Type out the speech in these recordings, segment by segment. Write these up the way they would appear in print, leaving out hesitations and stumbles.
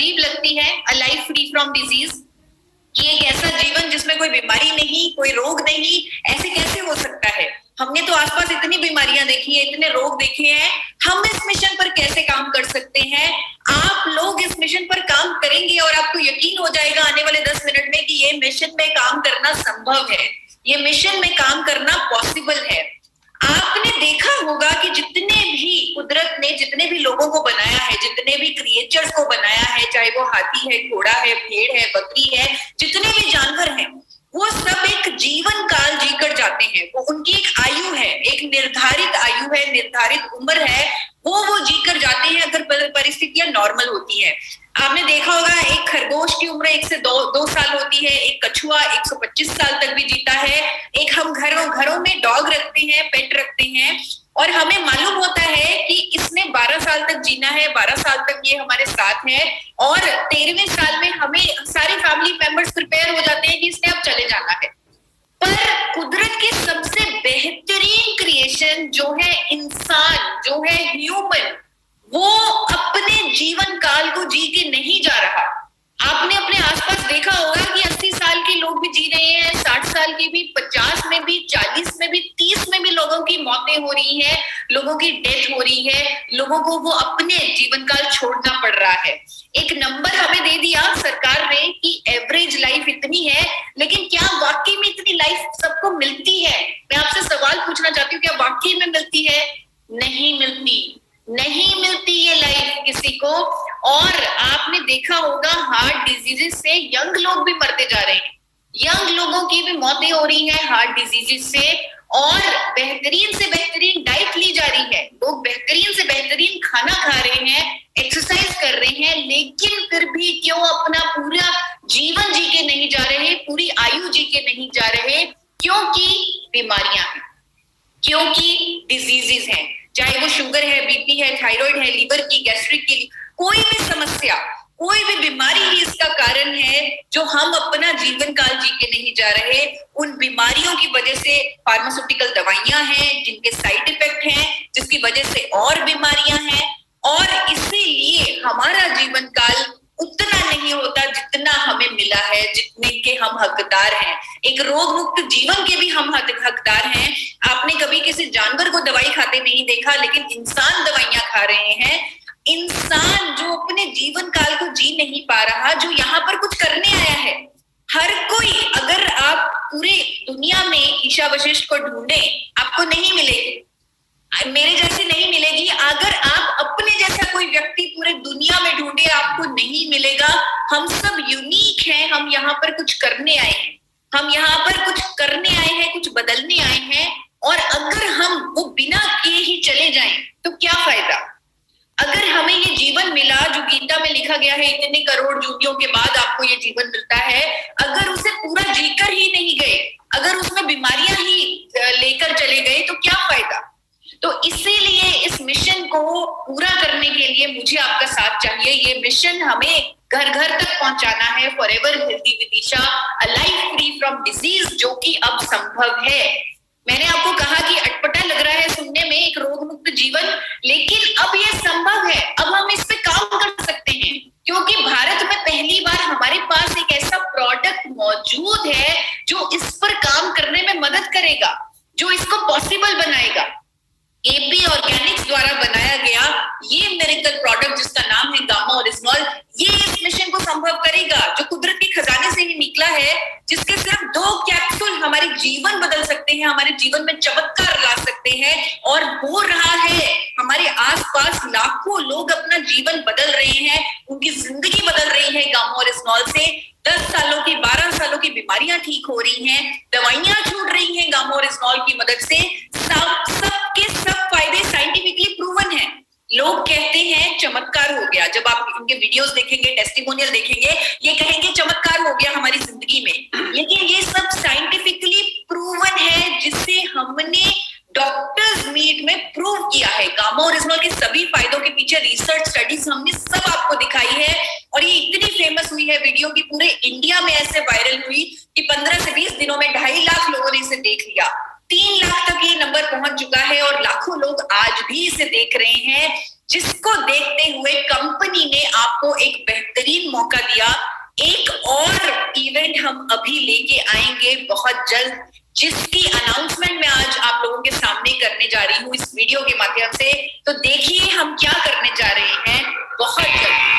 अजीब लगती है, अ लाइफ फ्री फ्रॉम डिजीज, कि एक ऐसा जीवन जिसमें कोई बीमारी नहीं, कोई रोग नहीं, ऐसे कैसे हो सकता है? हमने तो आसपास इतनी बीमारियां देखी है, इतने रोग देखे हैं, हम इस मिशन पर कैसे काम कर सकते हैं? आप लोग इस मिशन पर काम करेंगे और आपको यकीन हो जाएगा आने वाले 10 मिनट में कि ये मिशन में काम करना संभव है, ये मिशन में काम करना पॉसिबल है। आपने देखा होगा कि जितने भी कुदरत ने जितने भी लोगों को बनाया है, जितने भी क्रिएचर्स को बनाया है, चाहे वो हाथी है, घोड़ा है, भेड़ है, बकरी है, जितने भी जानवर हैं, वो सब एक जीवन काल जीकर जाते हैं। वो उनकी एक आयु है, एक निर्धारित आयु है, निर्धारित उम्र है, वो जीकर जाते हैं अगर परिस्थितियां नॉर्मल होती है। आपने देखा होगा एक खरगोश की उम्र 1 से 2 साल होती है, एक कछुआ 125 साल तक भी जीता है, एक हम घरों में डॉग रखते हैं, पेट रखते हैं, और हमें मालूम होता है कि इसने 12 साल तक जीना है, 12 साल तक ये हमारे साथ है, और 13वें साल में हमें सारे फैमिली मेंबर्स प्रिपेयर हो जाते हैं कि इसने अब चले जाना है। पर कुदरत की सबसे बेहतरीन क्रिएशन जो है इंसान, जो है ह्यूमन, वो अपने जीवन काल को जी के नहीं जा रहा। आपने अपने आसपास देखा होगा कि 80 साल के लोग भी जी रहे हैं, 60 साल के भी, 50 में भी, 40 में भी, 30 में भी लोगों की मौतें हो रही हैं, लोगों की डेथ हो रही है, लोगों को वो अपने जीवन काल छोड़ना पड़ रहा है। एक नंबर हमें दे दिया सरकार ने कि एवरेज लाइफ इतनी है, लेकिन क्या वाकई में इतनी लाइफ सबको मिलती है? मैं आपसे सवाल पूछना चाहती हूँ, क्या वाकई में मिलती है? नहीं मिलती, नहीं मिलती ये लाइफ किसी को। और आपने देखा होगा हार्ट डिजीजेस से यंग लोग भी मरते जा रहे हैं, यंग लोगों की भी मौतें हो रही हैं हार्ट डिजीजेस से, और बेहतरीन से बेहतरीन डाइट ली जा रही है, लोग बेहतरीन से बेहतरीन खाना खा रहे हैं, एक्सरसाइज कर रहे हैं, लेकिन फिर भी क्यों अपना पूरा जीवन जी के नहीं जा रहे, पूरी आयु जी के नहीं जा रहे? क्योंकि बीमारियां हैं, क्योंकि डिजीजेस हैं, चाहे वो शुगर है, बीपी है, थायराइड है, लीवर की, गैस्ट्रिक की, कोई भी समस्या, कोई भी बीमारी ही इसका कारण है जो हम अपना जीवन काल जी के नहीं जा रहे। उन बीमारियों की वजह से फार्मास्यूटिकल दवाइयां हैं जिनके साइड इफेक्ट हैं, जिसकी वजह से और बीमारियां हैं, और इसीलिए हमारा जीवन काल उतना नहीं होता जितना हमें मिला है, जितने के हम हकदार हैं। एक रोग मुक्त जीवन के भी हम हकदार हैं। आपने कभी किसी जानवर को दवाई खाते नहीं देखा, लेकिन इंसान दवाइयां खा रहे हैं। इंसान जो अपने जीवन काल को जी नहीं पा रहा, जो यहाँ पर कुछ करने आया है। हर कोई, अगर आप पूरे दुनिया में ईशा वशिष्ठ को ढूंढे, आपको नहीं मिलेगी, मेरे जैसी नहीं मिलेगी। अगर आप अपने जैसा कोई व्यक्ति पूरे दुनिया में ढूंढे, आपको नहीं मिलेगा। हम सब यूनिक हैं, हम यहाँ पर कुछ करने आए हैं, हम यहाँ पर कुछ करने आए हैं, कुछ बदलने आए हैं। और अगर हम वो बिना किए ही चले जाएं तो क्या फायदा? अगर हमें ये जीवन मिला जो गीता में लिखा गया है, इतने करोड़ जूतियों के बाद आपको ये जीवन मिलता है, अगर उसे पूरा जीकर ही नहीं गए, अगर उसमें बीमारियां ही लेकर चले गए तो क्या फायदा? तो इसीलिए इस मिशन को पूरा करने के लिए मुझे आपका साथ चाहिए। ये मिशन हमें घर घर तक पहुंचाना है, forever healthy with Isha, a life free from disease, जो कि अब संभव है। मैंने आपको कहा कि अटपटा लग रहा है सुनने में एक रोग मुक्त जीवन, लेकिन अब ये संभव है। अब हम इस पे काम कर सकते हैं, क्योंकि भारत में पहली बार हमारे पास एक ऐसा प्रोडक्ट मौजूद है जो इस पर काम करने में मदद करेगा, जो इसको पॉसिबल बनाएगा। एपी ऑर्गेनिक्स द्वारा बनाया गया ये मिरेकल प्रोडक्ट, जिसका नाम है गामा ओरिजिनॉल, ये इस मिशन को संभव करेगा, जो कुदरत के खजाने से ही निकला है, जिसके सिर्फ 2 कैप्सूल हमारे जीवन बदल सकते हैं, हमारे जीवन में चमत्कार ला सकते हैं। और हो रहा है, हमारे आसपास लाखों लोग अपना जीवन बदल रहे हैं, उनकी जिंदगी बदल रही है गामा ओरिजिनॉल से। 10 सालों की, 12 सालों की बीमारियां ठीक हो रही हैं, दवाइयां छूट रही हैं गामा ओरिजिनॉल की मदद से। सबके सब फायदे साइंटिफिकली प्रूवन है। लोग कहते हैं चमत्कार हो गया, जब आप इनके वीडियोस देखेंगे, टेस्टिमोनियल देखेंगे, ये कहेंगे चमत्कार हो गया हमारी जिंदगी में। लेकिन ये सब साइंटिफिकली प्रूवन है, जिसे हमने डॉक्टर्स मीट में प्रूव किया है। गामा ओरिजिनॉल के सभी फायदों के पीछे रिसर्च स्टडीज हमने सब आपको दिखाई है, और ये इतनी फेमस हुई है वीडियो की पूरे इंडिया में ऐसे वायरल हुई कि 15 से 20 दिनों में 2.5 लाख लोगों ने इसे देख लिया। 3 लाख तक ये नंबर पहुंच चुका है, और लाखों लोग आज भी इसे देख रहे हैं, जिसको देखते हुए कंपनी ने आपको एक बेहतरीन मौका दिया। एक और इवेंट हम अभी लेके आएंगे बहुत जल्द, जिसकी अनाउंसमेंट मैं आज आप लोगों के सामने करने जा रही हूँ इस वीडियो के माध्यम से। तो देखिए हम क्या करने जा रहे हैं बहुत जल्द।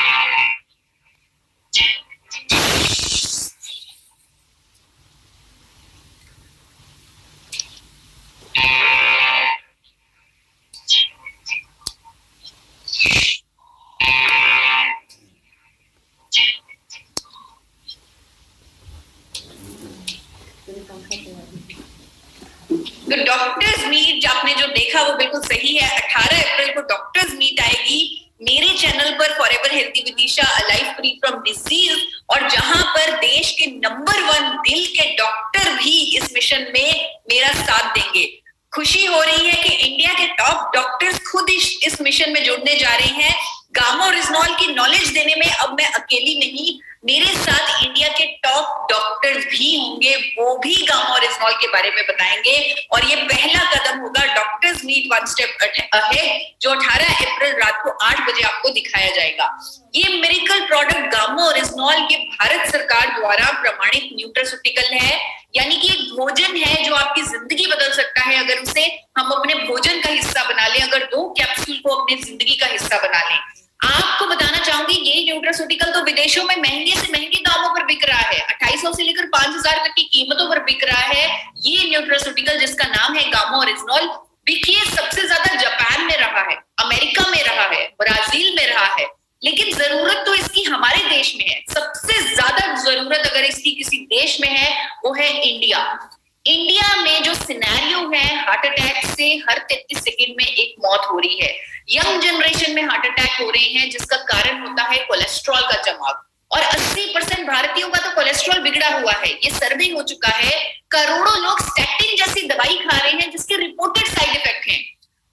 तो डॉक्टर्स मीट आपने जो देखा वो बिल्कुल सही है। 18 अप्रैल को डॉक्टर्स मीट आएगी मेरे चैनल पर forever healthy with Isha, life free from disease, और जहां पर देश के नंबर 1 दिल के डॉक्टर भी इस मिशन में मेरा साथ देंगे। खुशी हो रही है कि इंडिया के टॉप डॉक्टर्स खुद इस मिशन में जुड़ने जा रहे हैं। गामा ओरिजिनॉल की नॉलेज देने में अब मैं अकेली नहीं, मेरे साथ इंडिया के टॉप डॉक्टर्स भी होंगे, वो भी गामा ओरिजिनॉल के बारे में बताएंगे। और ये पहला कदम होगा doctors meet one step ahead, जो 18 अप्रैल रात को 8 बजे आपको दिखाया जाएगा। ये मिरेकल प्रोडक्ट गामा ओरिजिनॉल ये भारत सरकार द्वारा प्रमाणित न्यूट्रास्यूटिकल है, यानी कि एक भोजन है जो आपकी जिंदगी बदल सकता है अगर उसे हम अपने भोजन का हिस्सा बना लें, अगर 2 कैप्सूल को अपनी जिंदगी का हिस्सा बना लें। आपको बताना चाहूंगी ये न्यूट्रास्यूटिकल तो विदेशों में महंगे से महंगे दामों पर बिक रहा है, 2800 से लेकर 5000 तक की कीमतों पर बिक रहा है। ये न्यूट्रास्यूटिकल जिसका नाम है गामा ओरिजिनॉल, बिकिए सबसे ज्यादा जापान में रहा है, अमेरिका में रहा है, ब्राजील में रहा है, लेकिन जरूरत तो इसकी हमारे देश में है। सबसे ज्यादा जरूरत अगर इसकी किसी देश में है वो है इंडिया। इंडिया में जो सिनेरियो है, हार्ट अटैक से हर 33 सेकंड में एक मौत हो रही है। यंग जनरेशन में हार्ट अटैक हो रहे हैं, जिसका कारण होता है कोलेस्ट्रॉल का जमाव, और 80% भारतीयों का तो कोलेस्ट्रॉल बिगड़ा हुआ है। ये सर्वे हो चुका है। करोड़ों लोग स्टैटिन जैसी दवाई खा रहे हैं जिसके रिपोर्टेड साइड इफेक्ट हैं,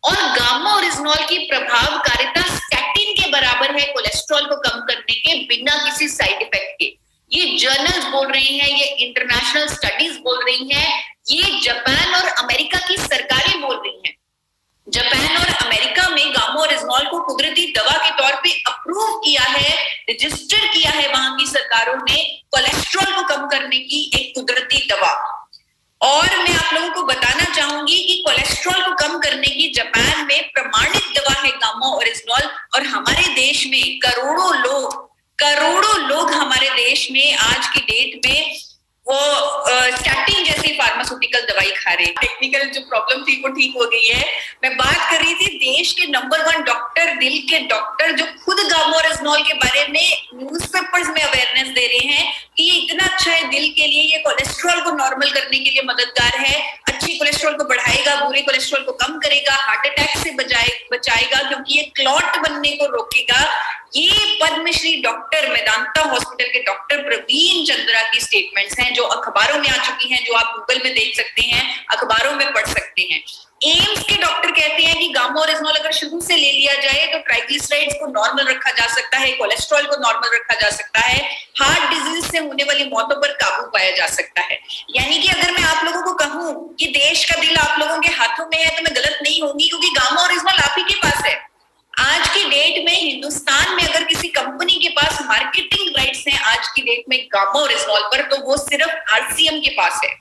और गामा ओरिजिनॉल की प्रभावकारिता स्टैटिन के बराबर है कोलेस्ट्रॉल को कम करने के बिना किसी साइड इफेक्ट के। ये जर्नल्स बोल रही हैं, ये इंटरनेशनल स्टडीज बोल रही हैं, ये जापान और अमेरिका की सरकारें बोल रही हैं। जापान और अमेरिका में गामा ओरिजिनॉल को कुदरती दवा के तौर पे अप्रूव किया है, रजिस्टर किया है वहां की सरकारों ने, कोलेस्ट्रॉल को कम करने की एक कुदरती दवा। और मैं आप लोगों को बताना चाहूंगी कि कोलेस्ट्रॉल को कम करने की जापान में प्रमाणित दवा है गामा ओरिजिनॉल, और हमारे देश में करोड़ों लोग हमारे देश में आज की डेट में वो स्टैटिन जैसी फार्मास्यूटिकल दवाई खा रहे हैं। टेक्निकल जो प्रॉब्लम थी वो ठीक हो गई है। मैं बात कर रही थी देश के नंबर 1 डॉक्टर, दिल के डॉक्टर, जो खुद गामा ओरिजिनॉल के बारे में न्यूज़पेपर्स में अवेयरनेस दे रहे हैं कि ये इतना अच्छा है दिल के लिए, ये कोलेस्ट्रॉल को नॉर्मल करने के लिए मददगार है, अच्छी कोलेस्ट्रॉल को बढ़ाएगा, बुरे कोलेस्ट्रॉल को कम करेगा, हार्ट अटैक से बचाएगा क्योंकि ये क्लॉट बनने को रोकेगा। ये पद्मश्री डॉक्टर मेदांता हॉस्पिटल के डॉक्टर प्रवीण चंद्रा की स्टेटमेंट्स हैं, जो अखबारों में आ चुकी हैं, जो आप गूगल में देख सकते हैं, अखबारों में पढ़ सकते हैं। एम्स के डॉक्टर कहते हैं कि गामा ओरिजिनॉल अगर शुरू से ले लिया जाए तो ट्राइग्लिसराइड्स को नॉर्मल रखा जा सकता है, कोलेस्ट्रॉल को नॉर्मल रखा जा सकता है, हार्ट डिजीज से होने वाली मौतों पर काबू पाया जा सकता है। यानी कि अगर मैं आप लोगों को कहूं कि देश का दिल आप लोगों के हाथों में है तो मैं गलत नहीं होंगी, क्योंकि गामा ओरिजिनॉल आप ही के पास है। आज की डेट में हिंदुस्तान में अगर किसी कंपनी के पास मार्केटिंग राइट्स हैं आज की डेट में गामा ओरिजिनॉल पर, तो वो सिर्फ आरसीएम के पास है।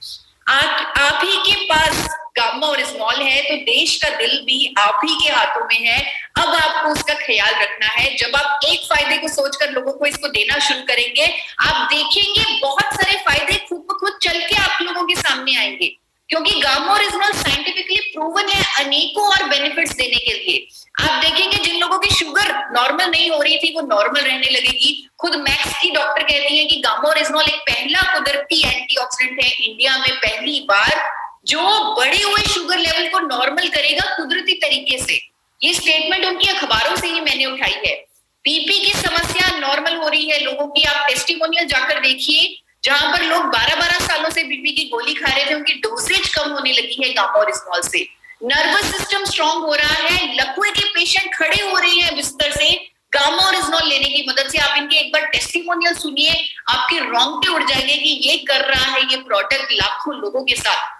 आप ही के पास गामा ओरिजिनॉल है, तो देश का दिल भी आप ही के हाथों में है। अब आपको उसका ख्याल रखना है। जब आप एक फायदे को सोचकर लोगों को इसको देना शुरू करेंगे, आप देखेंगे बहुत सारे फायदे खुद ब खुद चल के आप लोगों के सामने आएंगे, क्योंकि गामा ओरिजिनॉल साइंटिफिकली प्रूवन है अनेकों और बेनिफिट्स देने के लिए। आप देखेंगे जिन लोगों की शुगर नॉर्मल नहीं हो रही थी वो नॉर्मल रहने लगेगी। खुद मैक्स की डॉक्टर कहती हैं कि गामा ओरिजिनॉल एक पहला कुदरती एंटीऑक्सीडेंट है इंडिया में पहली बार, जो बढ़े हुए शुगर लेवल को नॉर्मल करेगा कुदरती तरीके से। ये स्टेटमेंट उनकी अखबारों से ही मैंने उठाई है। बीपी की समस्या नॉर्मल हो रही है लोगों की। आप टेस्टिमोनियल जाकर देखिए, जहां पर लोग 12-12 सालों से बीपी की गोली खा रहे थे, उनकी डोसेज कम होने लगी है गामा ओरिजिनॉल से। नर्वस सिस्टम स्ट्रांग हो रहा है, लकवे के पेशेंट खड़े हो रहे हैं बिस्तर से गामा ओरिजिनॉल लेने की मदद से। आप इनके एक बार टेस्टिमोनियल सुनिए, आपके रोंगटे उड़ जाएंगे कि ये कर रहा है ये प्रोडक्ट लाखों लोगों के साथ।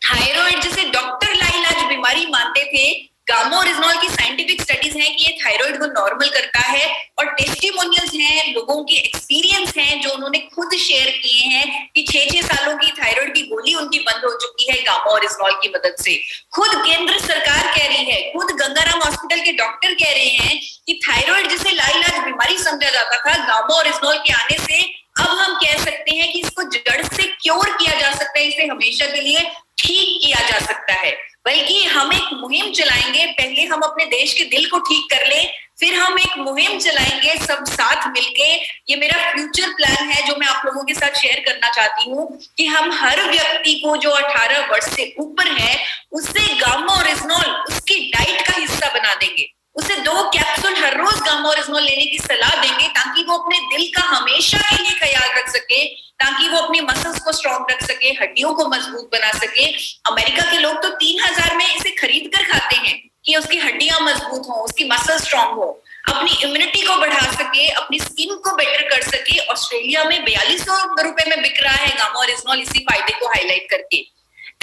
थायराइड जिसे डॉक्टर लाइलाज बीमारी मानते थे, गामोरिजनॉल की साइंटिफिक स्टडीज हैं कि ये थायराइड को नॉर्मल करता है, और टेस्टिमोनियल्स हैं, लोगों के एक्सपीरियंस हैं जो उन्होंने खुद शेयर किए हैं कि 6-6 सालों की थायराइड की गोली उनकी बंद हो चुकी है गामोरिजनॉल की मदद से। खुद केंद्र सरकार कह रही है, खुद गंगाराम हॉस्पिटल के डॉक्टर कह रहे हैं कि थायराइड जिसे लाइलाज बीमारी समझा जाता था, गामोरिजनॉल के आने से अब हम कह सकते हैं कि इसको जड़ से क्योर किया जा सकता है, इसे हमेशा के लिए ठीक किया जा सकता है। बल्कि हम एक मुहिम चलाएंगे, पहले हम अपने देश के दिल को ठीक कर लें, फिर हम एक मुहिम चलाएंगे सब साथ मिलके। ये मेरा फ्यूचर प्लान है जो मैं आप लोगों के साथ शेयर करना चाहती हूँ कि हम हर व्यक्ति को जो 18 वर्ष से ऊपर है उसे गामोरिजनॉल उसकी डाइट का हिस्सा बना देंगे, उसे 2 कैप्सूल हर रोज गामोरिजनॉल लेने की सलाह देंगे ताकि वो अपने दिल का हमेशा के लिए ख्याल रख सके, ताकि वो अपनी मसल्स को स्ट्रॉन्ग रख सके, हड्डियों को मजबूत बना सके। अमेरिका के लोग तो 3000 में इसे खरीद कर खाते हैं कि उसकी हड्डियां मजबूत हो, उसकी मसल स्ट्रॉन्ग हो, अपनी इम्यूनिटी को बढ़ा सके, अपनी स्किन को बेटर कर सके। ऑस्ट्रेलिया में 4200 रुपए में बिक रहा है गामोरिजनॉल इसी फायदे को हाईलाइट करके।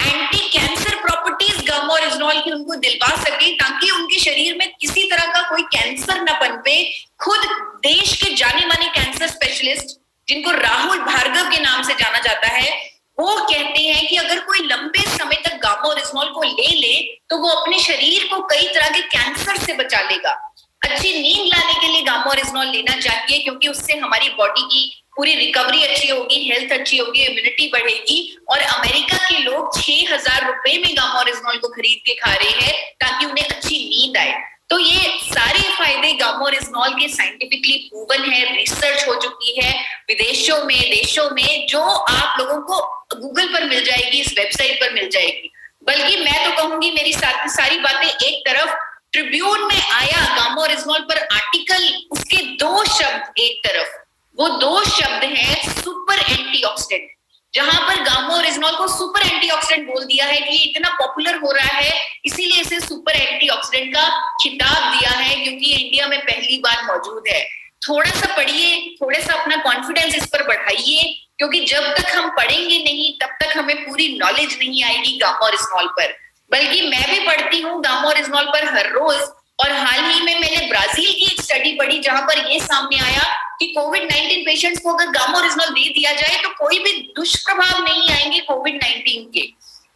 एंटी कैंसर प्रॉपर्टीज गामोरिजनॉल की उनको दिलवा सके ताकि उनके शरीर में किसी तरह का कोई कैंसर न पनपे। खुद देश के जाने माने कैंसर स्पेशलिस्ट जिनको राहुल भार्गव के नाम से जाना जाता है, वो कहते हैं कि अगर कोई लंबे समय तक गामोरिजनॉल को ले तो वो अपने शरीर को कई तरह के कैंसर से बचा लेगा। अच्छी नींद लाने के लिए गामोरिजनॉल लेना चाहिए क्योंकि उससे हमारी बॉडी की पूरी रिकवरी अच्छी होगी, हेल्थ अच्छी होगी, इम्यूनिटी बढ़ेगी। और अमेरिका के लोग 6000 रुपए में गामोरिजनॉल को खरीद के खा रहे हैं ताकि उन्हें अच्छी नींद आए। तो ये सारे फायदे गामोरिजनॉल के साइंटिफिकली प्रूवन है, रिसर्च हो चुकी है विदेशों में, देशों में, जो आप लोगों को गूगल पर मिल जाएगी, इस वेबसाइट पर मिल जाएगी। बल्कि मैं तो कहूंगी मेरी सारी बातें एक तरफ, ट्रिब्यून में आया गामोरिजनॉल पर आर्टिकल, उसके 2 शब्द एक तरफ, वो 2 शब्द हैं सुपर एंटीऑक्सीडेंट, जहां पर गामोरिजनॉल को सुपर एंटीऑक्सीडेंट बोल दिया है कि ये इतना पॉपुलर हो रहा है इसीलिए इसे सुपर एंटीऑक्सीडेंट का खिताब दिया है क्योंकि ये इंडिया में पहली बार मौजूद है। थोड़ा सा पढ़िए, थोड़ा सा अपना कॉन्फिडेंस इस पर बढ़ाइए, क्योंकि जब तक हम पढ़ेंगे नहीं तब तक हमें पूरी नॉलेज नहीं आएगी गामोरिजनॉल पर। बल्कि मैं भी पढ़ती हूँ गामोरिजनॉल पर हर रोज, और हाल ही में मैंने ब्राजील की एक स्टडी पढ़ी जहां पर ये सामने आया कि कोविड-19 पेशेंट्स को अगर गामोरिजनॉल दे दिया जाए तो कोई भी दुष्प्रभाव नहीं आएंगे कोविड-19 के।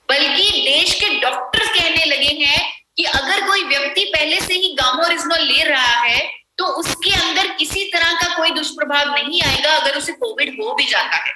बल्कि देश के डॉक्टर्स कहने लगे हैं कि अगर कोई व्यक्ति पहले से ही गामोरिजनॉल ले रहा है तो उसके अंदर किसी तरह का कोई दुष्प्रभाव नहीं आएगा अगर उसे कोविड हो भी जाता है।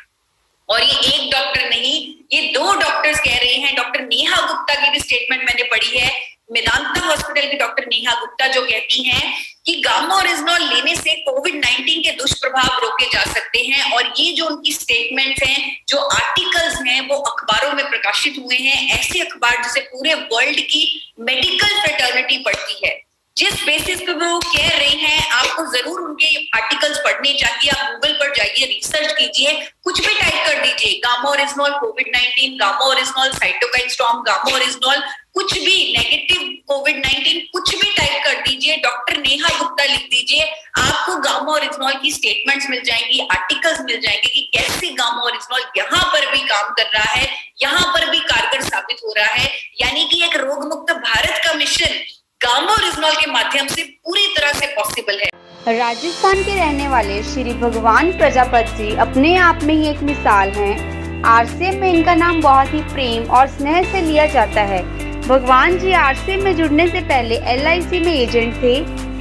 और ये एक डॉक्टर नहीं, ये 2 डॉक्टर्स कह रहे हैं। डॉक्टर नेहा गुप्ता की भी स्टेटमेंट मैंने पढ़ी है, मेदांता हॉस्पिटल की डॉक्टर नेहा गुप्ता, जो कहती हैं कि गामोरिजनॉल लेने से कोविड-19 के दुष्प्रभाव रोके जा सकते हैं। और ये जो उनकी स्टेटमेंट्स हैं, जो आर्टिकल्स हैं, वो अखबारों में प्रकाशित हुए हैं, ऐसे अखबार जिसे पूरे वर्ल्ड की मेडिकल फ्रेटर्निटी पढ़ती है। जिस बेसिस पे वो कह रहे हैं आपको जरूर उनके आर्टिकल्स पढ़ने चाहिए। आप गूगल पर जाइए, रिसर्च कीजिए, कुछ भी टाइप कर दीजिए, गामोरिजनॉल कोविड-19, गामोरिजनॉल साइटोकाइन स्टॉर्म, गामोरिजनॉल कुछ भी, नेगेटिव कोविड-19, कुछ भी टाइप कर दीजिए, डॉक्टर नेहा गुप्ता लिख दीजिए, आपको गामोरिजनॉल की स्टेटमेंट्स मिल जाएंगी, आर्टिकल्स मिल जाएंगे कि कैसे गामोरिजनॉल यहाँ पर भी काम कर रहा है, यहाँ पर भी कारगर साबित हो रहा है। यानी कि एक रोग मुक्त भारत का मिशन गामोरिजनॉल के माध्यम से पूरी तरह से पॉसिबल है। राजस्थान के रहने वाले श्री भगवान प्रजापति जी अपने आप में ही एक मिसाल हैं। आरसीएम में इनका नाम बहुत ही प्रेम और स्नेह से लिया जाता है। भगवान जी आरसीएम में जुड़ने से पहले एलआईसी में एजेंट थे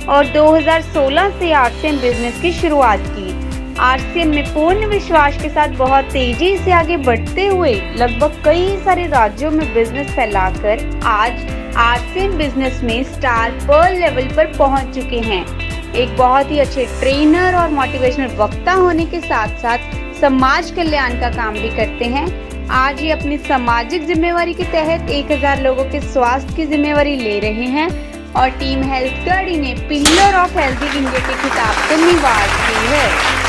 और 2016 से आरसीएम बिजनेस की शुरुआत की। आरसीएम में पूर्ण विश्वास के साथ बहुत तेजी से आगे बढ़ते हुए लगभग कई सारे राज्यों में बिजनेस फैलाकर आज आरसीएम बिजनेस में स्टार पर्ल लेवल पर पहुंच चुके हैं। एक बहुत ही अच्छे ट्रेनर और मोटिवेशनल वक्ता होने के साथ साथ समाज कल्याण का काम भी करते हैं। आज ये अपनी सामाजिक जिम्मेवारी के तहत 1000 लोगों के स्वास्थ्य की जिम्मेवारी ले रहे हैं और टीम हेल्थ गार्ड ने पिलर ऑफ हेल्दी इंडिया के खिताब को निवाज की है।